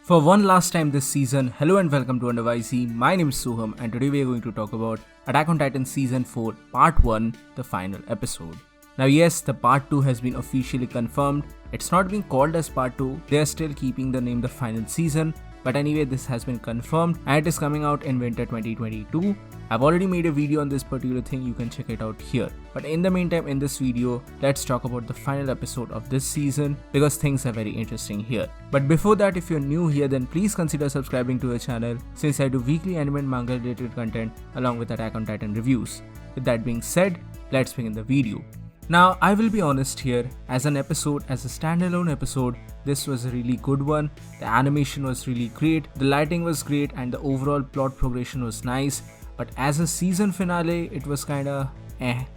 For one last time this season, hello and welcome to Wonder WhyZ. My name is Suham and today we are going to talk about Attack on Titan Season 4 Part 1, the final episode. Now yes, the Part 2 has been officially confirmed. It's not being called as Part 2, they are still keeping the name the final season. But anyway, this has been confirmed and it is coming out in winter 2022. I've already made a video on this particular thing, you can check it out here. But in the meantime, in this video, let's talk about the final episode of this season because things are very interesting here. But before that, if you're new here, then please consider subscribing to the channel since I do weekly anime and manga related content along with Attack on Titan reviews. With that being said, let's begin the video. Now, I will be honest here, as a standalone episode, this was a really good one. The animation was really great, the lighting was great, and the overall plot progression was nice. But as a season finale, it was kinda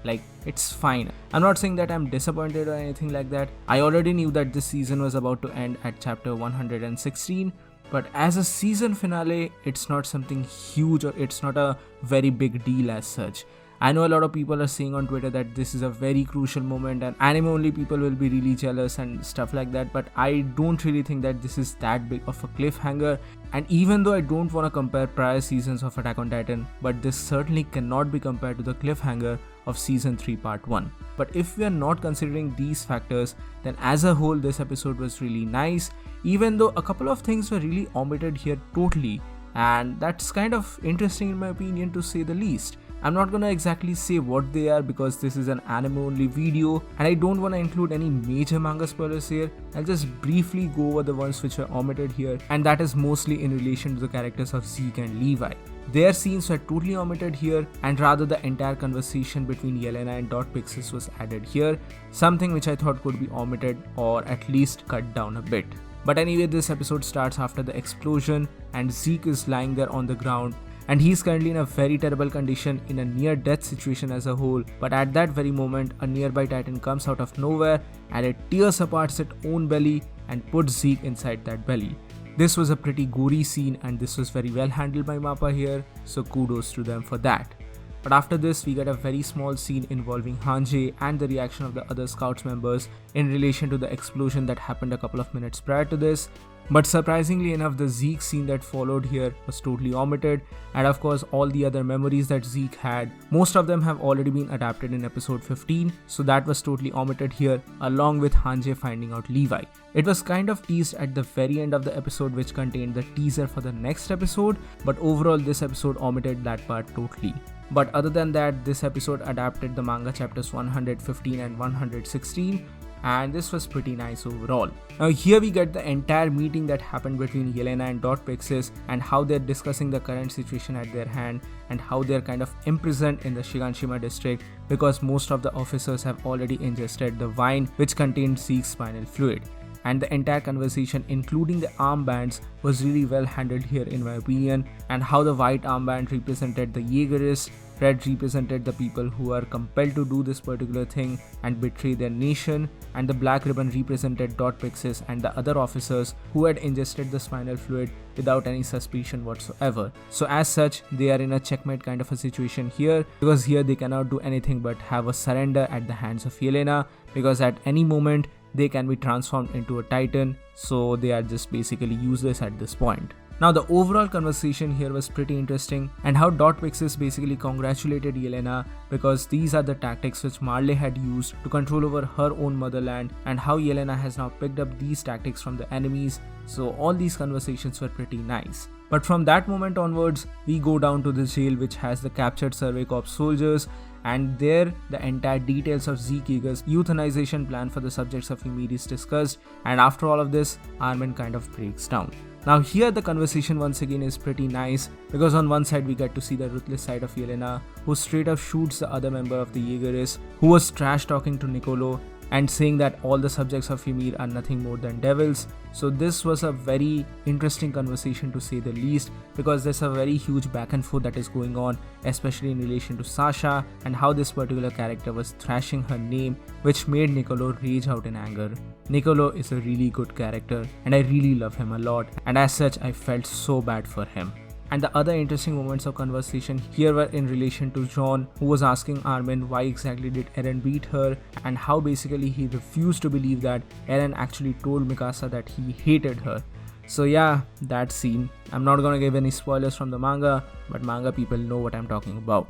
like it's fine. I'm not saying that I'm disappointed or anything like that. I already knew that this season was about to end at chapter 116. But as a season finale, it's not something huge or it's not a very big deal as such. I know a lot of people are saying on Twitter that this is a very crucial moment and anime only people will be really jealous and stuff like that, but I don't really think that this is that big of a cliffhanger. And even though I don't want to compare prior seasons of Attack on Titan, but this certainly cannot be compared to the cliffhanger of season 3 part 1. But if we are not considering these factors, then as a whole this episode was really nice, even though a couple of things were really omitted here totally, and that's kind of interesting in my opinion to say the least. I'm not gonna exactly say what they are because this is an anime only video and I don't wanna include any major manga spoilers here. I'll just briefly go over the ones which are omitted here, and that is mostly in relation to the characters of Zeke and Levi. Their scenes were totally omitted here, and rather the entire conversation between Yelena and Dot Pixis was added here, something which I thought could be omitted or at least cut down a bit. But anyway, this episode starts after the explosion and Zeke is lying there on the ground and he's currently in a very terrible condition in a near death situation as a whole. But at that very moment, a nearby Titan comes out of nowhere and it tears apart its own belly and puts Zeke inside that belly. This was a pretty gory scene and this was very well handled by MAPPA here, so kudos to them for that. But after this, we get a very small scene involving Hanji and the reaction of the other Scouts members in relation to the explosion that happened a couple of minutes prior to this. But surprisingly enough, the Zeke scene that followed here was totally omitted, and of course all the other memories that Zeke had, most of them have already been adapted in episode 15, so that was totally omitted here along with Hanji finding out Levi. It was kind of teased at the very end of the episode which contained the teaser for the next episode, but overall this episode omitted that part totally. But other than that, this episode adapted the manga chapters 115 and 116. And this was pretty nice overall. Now here we get the entire meeting that happened between Yelena and Dot Pixis and how they're discussing the current situation at their hand and how they're kind of imprisoned in the Shiganshima district because most of the officers have already ingested the wine which contained Zeke's spinal fluid. And the entire conversation, including the armbands, was really well handled here in my opinion, and how the white armband represented the Jaegerists, red represented the people who are compelled to do this particular thing and betray their nation, and the black ribbon represented Dot Pixis and the other officers who had ingested the spinal fluid without any suspicion whatsoever. So as such, they are in a checkmate kind of a situation here because here they cannot do anything but have a surrender at the hands of Yelena because at any moment they can be transformed into a Titan, so they are just basically useless at this point. Now the overall conversation here was pretty interesting, and how Dot Pixis basically congratulated Yelena because these are the tactics which Marley had used to control over her own motherland, and how Yelena has now picked up these tactics from the enemies, so all these conversations were pretty nice. But from that moment onwards, we go down to the jail which has the captured Survey Corps soldiers, and there the entire details of Zeke Yeager's euthanization plan for the subjects of Ymir is discussed, and after all of this, Armin kind of breaks down. Now here the conversation once again is pretty nice because on one side we get to see the ruthless side of Yelena who straight up shoots the other member of the Jaegerists who was trash talking to Niccolo and saying that all the subjects of Ymir are nothing more than devils. So this was a very interesting conversation to say the least because there's a very huge back and forth that is going on, especially in relation to Sasha and how this particular character was thrashing her name, which made Niccolo rage out in anger. Niccolo is a really good character and I really love him a lot, and as such I felt so bad for him. And the other interesting moments of conversation here were in relation to John, who was asking Armin why exactly did Eren beat her, and how basically he refused to believe that Eren actually told Mikasa that he hated her. So yeah, that scene. I'm not gonna give any spoilers from the manga, but manga people know what I'm talking about.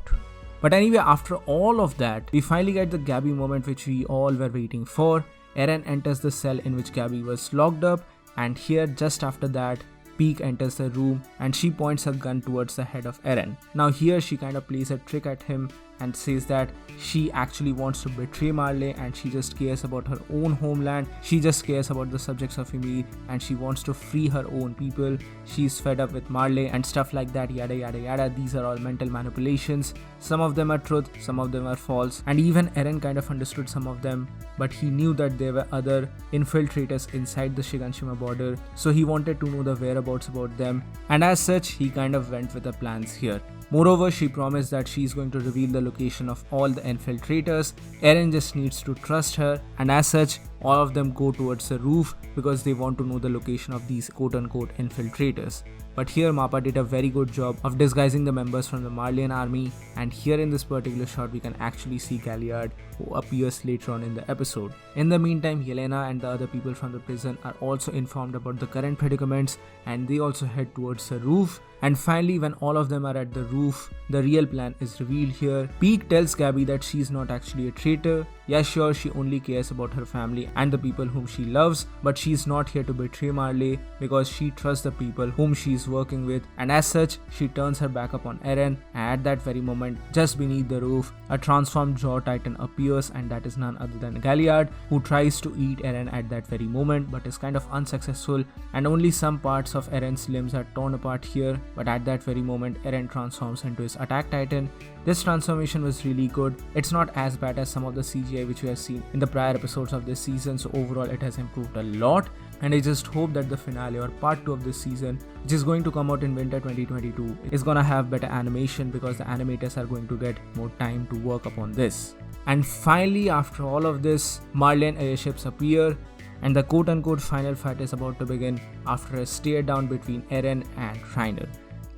But anyway, after all of that, we finally get the Gabby moment which we all were waiting for. Eren enters the cell in which Gabby was locked up, and here just after that, Peak enters the room and she points her gun towards the head of Eren. Now here she kind of plays a trick at him and says that she actually wants to betray Marley and she just cares about her own homeland. She just cares about the subjects of Ymir and she wants to free her own people. She's fed up with Marley and stuff like that, yada yada yada. These are all mental manipulations. Some of them are truth, some of them are false, and even Eren kind of understood some of them, but he knew that there were other infiltrators inside the Shiganshima border, so he wanted to know the whereabouts about them, and as such he kind of went with the plans here. Moreover, she promised that she is going to reveal the location of all the infiltrators. Eren just needs to trust her, and as such, all of them go towards the roof because they want to know the location of these quote-unquote infiltrators. But here Mappa did a very good job of disguising the members from the Marleyan army, and here in this particular shot we can actually see Galliard, who appears later on in the episode. In the meantime, Yelena and the other people from the prison are also informed about the current predicaments and they also head towards the roof. And finally, when all of them are at the roof, the real plan is revealed here. Peak tells Gabby that she's not actually a traitor. Yeah, sure, she only cares about her family and the people whom she loves, but she's not here to betray Marley because she trusts the people whom she's working with, and as such, she turns her back upon Eren. And at that very moment, just beneath the roof, a transformed Jaw Titan appears, and that is none other than Galliard, who tries to eat Eren at that very moment but is kind of unsuccessful, and only some parts of Eren's limbs are torn apart here. But at that very moment, Eren transforms into his Attack Titan. This transformation was really good. It's not as bad as some of the CGI which we have seen in the prior episodes of this season, so overall it has improved a lot. And I just hope that the finale or part 2 of this season, which is going to come out in winter 2022, is gonna have better animation because the animators are going to get more time to work upon this. And finally, after all of this, Marleyan airships appear and the quote-unquote final fight is about to begin after a stare down between Eren and Reiner.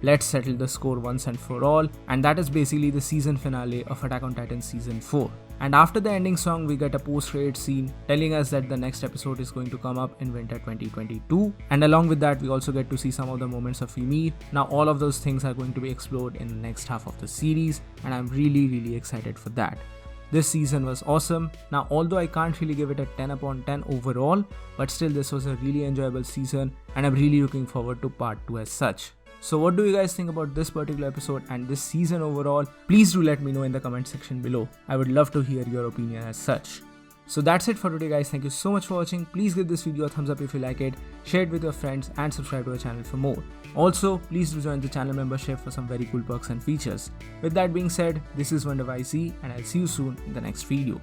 Let's settle the score once and for all, and that is basically the season finale of Attack on Titan Season 4. And after the ending song, we get a post-credit scene telling us that the next episode is going to come up in winter 2022. And along with that, we also get to see some of the moments of Ymir. Now all of those things are going to be explored in the next half of the series, and I'm really excited for that. This season was awesome. Now although I can't really give it a 10 upon 10 overall, but still this was a really enjoyable season and I'm really looking forward to part 2 as such. So what do you guys think about this particular episode and this season overall? Please do let me know in the comment section below. I would love to hear your opinion as such. So that's it for today guys, thank you so much for watching. Please give this video a thumbs up if you like it, share it with your friends and subscribe to our channel for more. Also, please do join the channel membership for some very cool perks and features. With that being said, this is Wonder WhyZ and I'll see you soon in the next video.